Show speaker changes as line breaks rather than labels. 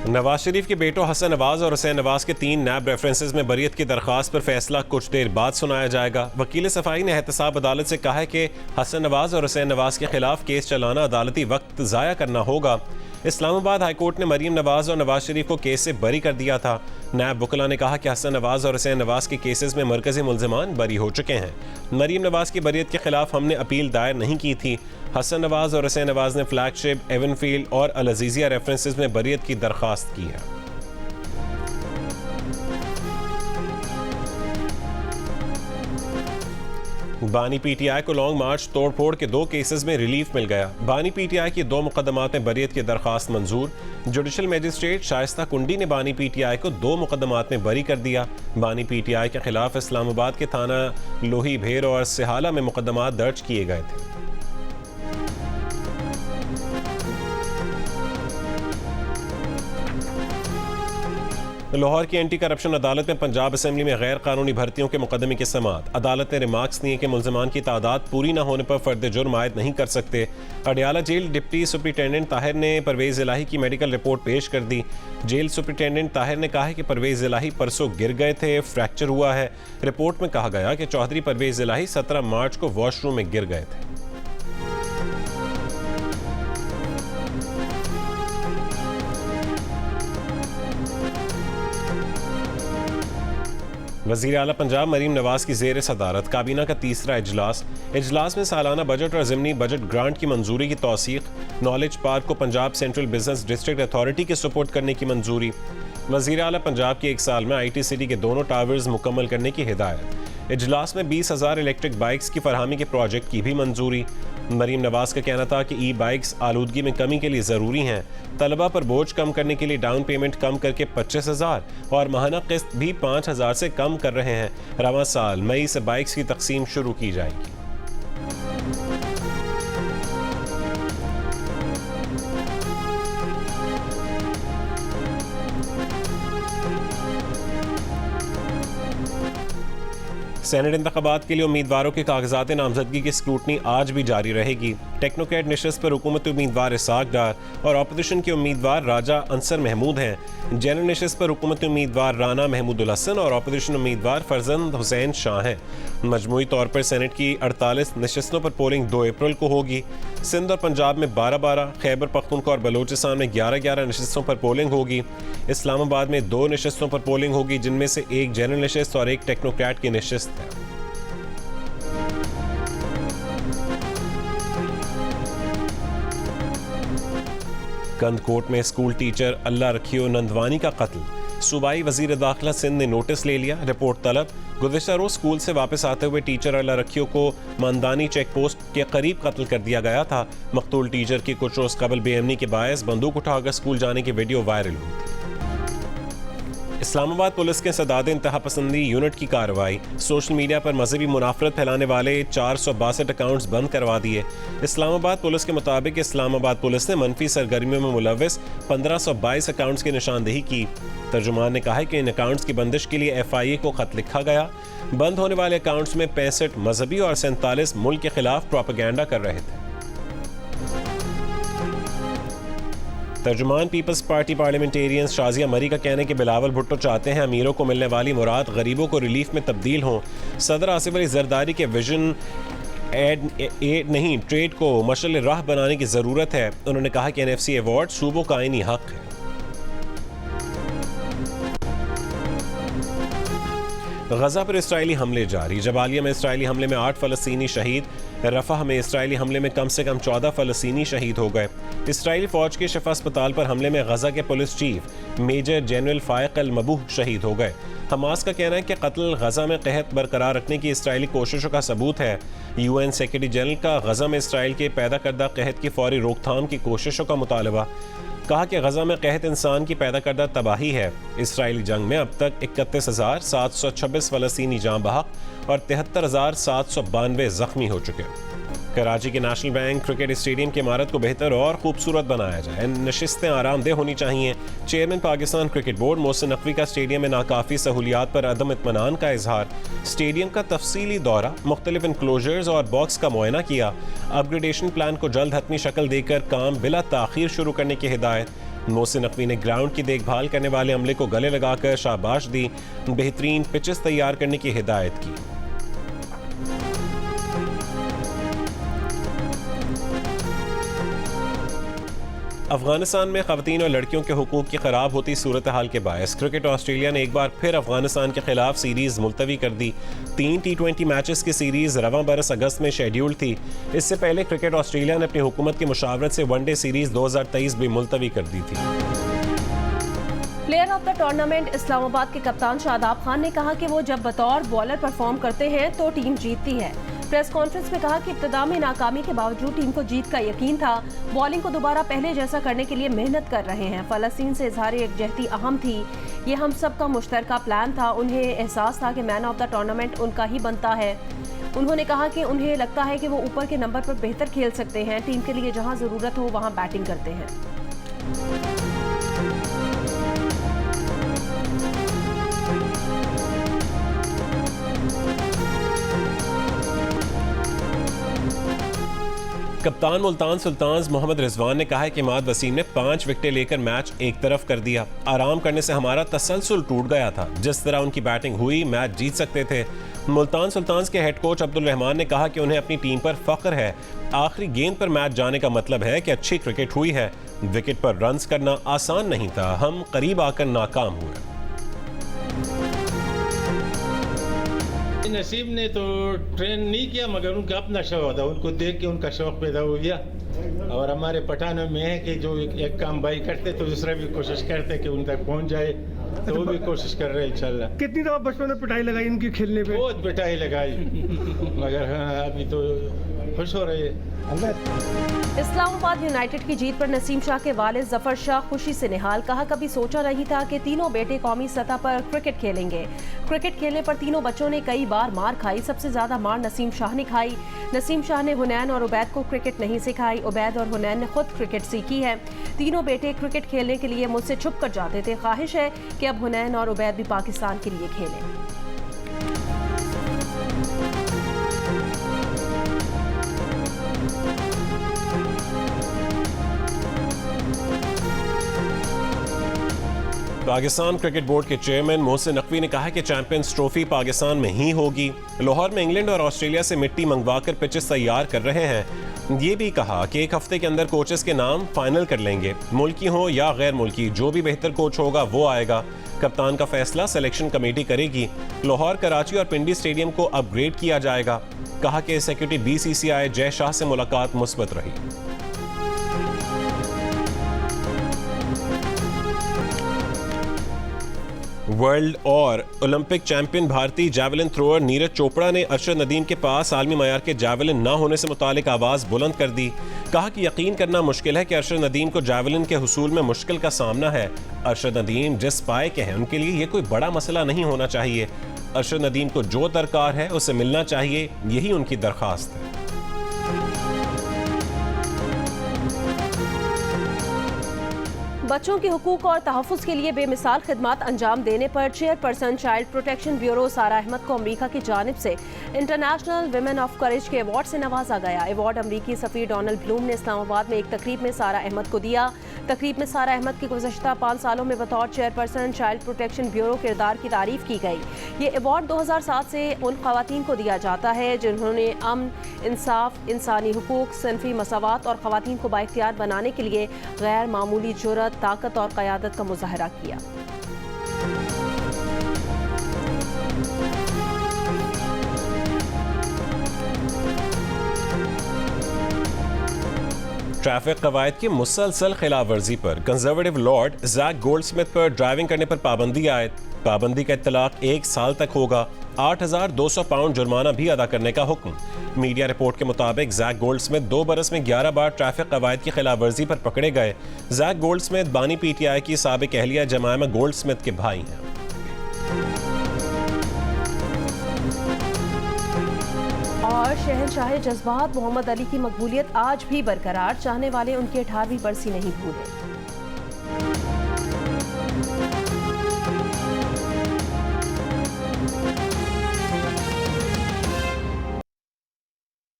नवाज शरीफ के बेटों हसन नवाज और हुसैन नवाज के 3 नैब रेफरेंसेस में बरियत की दरखास्त पर फैसला कुछ देर बाद सुनाया जाएगा। वकील सफाई ने एहतसाब अदालत से कहा है कि हसन नवाज और हुसैन नवाज के खिलाफ केस चलाना अदालती वक्त ज़ाया करना होगा। इस्लामाबाद हाईकोर्ट ने मरीम नवाज और नवाज शरीफ को केस से बरी कर दिया था। नैब वकला ने कहा कि हसन नवाज और हुसैन नवाज के केसेस में मरकजी मुल्ज़िमान बरी हो चुके हैं। मरीम नवाज की बरियत के खिलाफ हमने अपील दायर नहीं की थी। हसन नवाज और हुसैन नवाज ने फ्लैगशिप, एवनफील्ड और अल अज़ीज़िया रेफरेंसेस में बरियत की दरख्वास्त की है। बानी पीटीआई को लॉन्ग मार्च तोड़फोड़ के 2 केसेस में रिलीफ मिल गया। बानी पीटीआई की 2 मुकदमात में बरियत की दरखास्त मंजूर। जुडिशल मजिस्ट्रेट शाइस्ता कुंडी ने बानी पीटीआई को 2 मुकदमात में बरी कर दिया। बानी पीटीआई के खिलाफ इस्लामाबाद के थाना लोही भेर और सिहाला में मुकदमात दर्ज किए गए थे। लाहौर की एंटी करप्शन अदालत में पंजाब असेंबली में गैर कानूनी भर्तियों के मुकदमे की समाअत। अदालत ने रिमार्क्स दिए कि मुल्ज़िमान की तादाद पूरी न होने पर फर्द जुर्म आयद नहीं कर सकते। Adiala jail deputy superintendent Tahir ने परवेज़ इलाही की मेडिकल रिपोर्ट पेश कर दी। जेल सुपरिटेंडेंट ताहिर ने कहा है कि परवेज़ इलाही परसों गिर गए थे, फ्रैक्चर हुआ है। रिपोर्ट में कहा गया कि चौधरी परवेज़ इलाही 17 मार्च को वॉशरूम में गिर गए थे। वज़ीर आला पंजाब मरीम नवाज की ज़ेर सदारत काबीना का तीसरा इजलास में सालाना बजट और ज़िमनी बजट ग्रांट की मंजूरी की तौसीक़। नॉलेज पार्क को Punjab central business district authority के सुपुर्द करने की मंजूरी। वज़ीर आला पंजाब की 1 साल में IT सिटी के दोनों टावर्स मुकम्मल करने की हिदायत। इजलास में 20,000 इलेक्ट्रिक बाइक्स की फरहमी के प्रोजेक्ट की भी मंजूरी। मरीम नवाज का कहना था कि ई-बाइक्स आलूदगी में कमी के लिए ज़रूरी हैं। तलबा पर बोझ कम करने के लिए डाउन पेमेंट कम करके 25,000 और माहाना किस्त भी 5,000 से कम कर रहे हैं। रवां साल मई से बाइक्स की तकसीम शुरू की जाएगी। सेनेट इंतखाबात के लिए उम्मीदवारों के कागजात नामजदगी की स्क्रूटनी आज भी जारी रहेगी। टेक्नोक्रेट नशस्त पर हुकूमती उम्मीदवार इसाक डार और अपोजिशन के उम्मीदवार राजा अंसर महमूद हैं। जनरल नशस्त पर हुकूमती उम्मीदवार राना महमूदुल हसन और अपोजिशन उम्मीदवार फरजंद हुसैन शाह हैं। मजमूई तौर पर सेनेट की 48 नशस्तों पर पोलिंग 2 अप्रैल को होगी। सिंध और पंजाब में 12-12, खैबर पख्तूनख्वा और बलोचिस्तान में 11-11 नशस्तों पर पोलिंग होगी। इस्लामाबाद में 2 नशस्तों पर पोलिंग होगी, जिनमें से 1 जनरल नशस्त और 1 टेक्नोक्रेट की नशस्त है। कंदकोट में स्कूल टीचर अल्लाह रखियो नंदवानी का कत्ल। सूबाई वजीर दाखिला सिंध ने नोटिस ले लिया, रिपोर्ट तलब। गुज़िश्ता रोज स्कूल से वापस आते हुए टीचर अल्लाह रखियो को मंदानी चेक पोस्ट के करीब कत्ल कर दिया गया था। मकतूल टीचर की कुछ रोज कबल बेअमनी के बायस बंदूक उठाकर स्कूल जाने की वीडियो वायरल हुई थी। इस्लामाबाद पुलिस के सदाद इंतहा पसंदी यूनिट की कार्रवाई। सोशल मीडिया पर मजहबी मुनाफरत फैलाने वाले 462 अकाउंट्स बंद करवा दिए। इस्लामाबाद पुलिस के मुताबिक इस्लामाबाद पुलिस ने मनफी सरगर्मियों में मुलव्वस 1522 अकाउंट्स की निशानदेही की। तर्जुमान ने कहा है कि इन अकाउंट्स की बंदिश के लिए FIA को खत लिखा गया। बंद होने वाले अकाउंट्स में 65 मजहबी और 47 मुल्क के खिलाफ प्रोपेगेंडा कर रहे थे। तर्जुमान पीपल्स पार्टी पार्लियामेंटेरियन शाजिया मरी का कहना है कि बिलावल भुट्टो चाहते हैं अमीरों को मिलने वाली मुराद गरीबों को रिलीफ में तब्दील हों। सदर आसिफ अली जरदारी के विजन एड नहीं ट्रेड को मशअल राह बनाने की ज़रूरत है। उन्होंने कहा कि NFC अवार्ड सूबों का आईनी हक है। गजा पर इस्राइली हमले जारी। जबालिया में इस्राइली हमले में 8 फ़लस्तीनी शहीद। रफ़ाह में इस्राइली हमले में कम से कम 14 फ़लस्तीनी शहीद हो गए। इस्राइली फ़ौज के शिफा अस्पताल पर हमले में गजा के पुलिस चीफ मेजर जनरल फ़ाइक अल मबूह शहीद हो गए। हमास का कहना है कि कत्ल गजा में कहत बरकरार रखने की इस्राइली कोशिशों का सबूत है। UN सेक्रेटरी जनरल का गजा में इस्राइल के पैदा करदा कहत की फौरी रोकथाम की कोशिशों का मुतालबा। कहा कि गजा में कहत इंसान की पैदा करदा तबाही है। इसराइली जंग में अब तक 31,726 फ़लस्तीनी जाँ बहक और 73,792 ज़ख्मी हो चुके। कराची के नेशनल बैंक क्रिकेट स्टेडियम की इमारत को बेहतर और खूबसूरत बनाया जाए। नशिस्तें आरामदेह होनी चाहिए। Chairman Pakistan cricket board Mohsin Naqvi का स्टेडियम में नाकाफ़ी सहूलियात पर अदम इत्मीनान का इजहार। स्टेडियम का तफसीली दौरा, मुख्तलिफ इनक्लोजर्स और बॉक्स का मुआयना किया। अपग्रेडेशन प्लान को जल्द हतमी शक्ल देकर काम बिला ताख़ीर शुरू करने की हिदायत। मोहसिन नकवी ने ग्राउंड की देखभाल करने वाले अमले को गले लगाकर शाबाश दी, बेहतरीन पिचेस तैयार करने की हिदायत की। अफगानिस्तान में खवातीन और लड़कियों के हुकूक की खराब होती सूरत हाल के बायस क्रिकेट ऑस्ट्रेलिया ने एक बार फिर अफगानिस्तान के खिलाफ सीरीज मुलतवी कर दी। 3 T20 मैचेस की सीरीज रवां बरस अगस्त में शेड्यूल थी। इससे पहले क्रिकेट ऑस्ट्रेलिया ने अपनी हुकूमत की मुशावरत से वनडे सीरीज 2023 भी मुलतवी कर दी थी।
Player of the tournament Islamabad के कप्तान शादाब खान ने कहा कि वो जब बतौर बॉलर परफॉर्म करते हैं तो टीम जीतती है। प्रेस कॉन्फ्रेंस में कहा कि इब्तिदा में नाकामी के बावजूद टीम को जीत का यकीन था। बॉलिंग को दोबारा पहले जैसा करने के लिए मेहनत कर रहे हैं। फलस्तीन से इजहार यकजहती अहम थी। ये हम सब का मुश्तरका प्लान था। उन्हें एहसास था कि मैन ऑफ द टूर्नामेंट उनका ही बनता है। उन्होंने कहा कि उन्हें लगता है कि वो ऊपर के नंबर पर बेहतर खेल सकते हैं। टीम के लिए जहां जरूरत हो वहां बैटिंग करते हैं।
कप्तान मुल्तान सुल्तान्स मोहम्मद रिजवान ने कहा है कि इमाद वसीम ने 5 विकेटें लेकर मैच एक तरफ कर दिया। आराम करने से हमारा तसलसल टूट गया था। जिस तरह उनकी बैटिंग हुई मैच जीत सकते थे। मुल्तान सुल्तान्स के हेड कोच अब्दुल रहमान ने कहा कि उन्हें अपनी टीम पर फख्र है। आखिरी गेंद पर मैच जाने का मतलब है कि अच्छी क्रिकेट हुई है। विकेट पर रन्स करना आसान नहीं था। हम करीब आकर नाकाम हुए।
नसीब ने तो ट्रेन नहीं किया मगर उनका अपना शौक था। उनको देख के उनका शौक पैदा हो गया। और हमारे पठानों में है कि जो एक काम भाई करते तो दूसरा भी कोशिश करते कि उन तक पहुंच जाए। तो वो भी कोशिश कर रहे हैं इंशाल्लाह।
कितनी दफा बचपन में पिटाई लगाई इनकी खेलने पे?
बहुत पिटाई लगाई मगर हाँ अभी तो खुश हो रहे हैं।
इस्लामाबाद यूनाइटेड की जीत पर नसीम शाह के वालिद जफर शाह खुशी से निहाल। कहा कभी सोचा नहीं था कि तीनों बेटे कौमी सतह पर क्रिकेट खेलेंगे। क्रिकेट खेलने पर तीनों बच्चों ने कई बार मार खाई। सबसे ज्यादा मार नसीम शाह ने खाई। नसीम शाह ने हुनैन और उबैद को क्रिकेट नहीं सिखाई। उबैद और हुनैन ने खुद क्रिकेट सीखी है। तीनों बेटे क्रिकेट खेलने के लिए मुझसे छुप कर जाते थे। ख्वाहिश है कि अब हुनैन और उबैद भी पाकिस्तान के लिए खेलें।
पाकिस्तान क्रिकेट बोर्ड के चेयरमैन मोहसिन नकवी ने कहा कि चैंपियंस ट्रॉफी पाकिस्तान में ही होगी। लाहौर में इंग्लैंड और ऑस्ट्रेलिया से मिट्टी मंगवाकर पिचेस तैयार कर रहे हैं। ये भी कहा कि एक हफ्ते के अंदर कोचेस के नाम फाइनल कर लेंगे। मुल्की हो या गैर मुल्की, जो भी बेहतर कोच होगा वो आएगा। कप्तान का फैसला सिलेक्शन कमेटी करेगी। लाहौर, कराची और पिंडी स्टेडियम को अपग्रेड किया जाएगा। कहा कि एग्जीक्यूटिव BCCI जय शाह से मुलाकात मुस्बत रही। वर्ल्ड और ओलंपिक चैंपियन भारतीय जैवलिन थ्रोअर नीरज चोपड़ा ने अरशद नदीम के पास आलमी मयार के जैवलिन न होने से मुतालिक आवाज़ बुलंद कर दी। कहा कि यकीन करना मुश्किल है कि अरशद नदीम को जैवलिन के हुसूल में मुश्किल का सामना है। अरशद नदीम जिस पाए के हैं उनके लिए ये कोई बड़ा मसला नहीं होना चाहिए। अरशद नदीम को जो दरकार है उसे मिलना चाहिए, यही उनकी दरख्वास्त है।
बच्चों के हुकूक और तहफ़्फ़ुज़ के लिए बेमिसाल खिदमात अंजाम देने पर चेयरपर्सन चाइल्ड प्रोटेक्शन ब्यूरो सारा अहमद को अमरीका की जानिब से इंटरनेशनल विमेन ऑफ करेज के अवार्ड से नवाजा गया। अवार्ड अमरीकी सफ़ीर डोनाल्ड ब्लूम ने इस्लामाबाद में एक तकरीब में सारा अहमद को दिया। तकरीब में सारा अहमद की गुज़श्ता 5 सालों में बतौर चेयरपर्सन चाइल्ड प्रोटेक्शन ब्यूरो किरदार की तारीफ की गई। ये अवार्ड 2007 से उन ख़वातीन को दिया जाता है जिन्होंने अमन, इंसाफ, इंसानी हुकूक, सिनफी मसावात और ख़वातीन को बाइख्तियार बनाने के लिए गैर मामूली जुर्रत, ताकत और क़यादत का मुज़ाहरा किया।
ट्रैफिक कवायद की मुसलसल खिलाफ वर्जी पर कंजर्वेटिव लॉर्ड जैक गोल्डस्मिथ पर ड्राइविंग करने पर पाबंदी आयद। पाबंदी का इत्तलाक 1 साल तक होगा। 8,200 पाउंड जुर्माना भी अदा करने का हुक्म। मीडिया रिपोर्ट के मुताबिक जैक गोल्डस्मिथ 2 बरस में 11 बार ट्रैफिक कवायद की खिलाफ वर्जी पर पकड़े गए। जैक गोल्डस्मिथ बानी PTI की साबिक अहलिया जमायमा गोल्डस्मिथ के भाई हैं।
और शहंशाह जज्बात मोहम्मद अली की मकबूलियत आज भी बरकरार। चाहने वाले उनकी 18वीं बरसी नहीं भूले।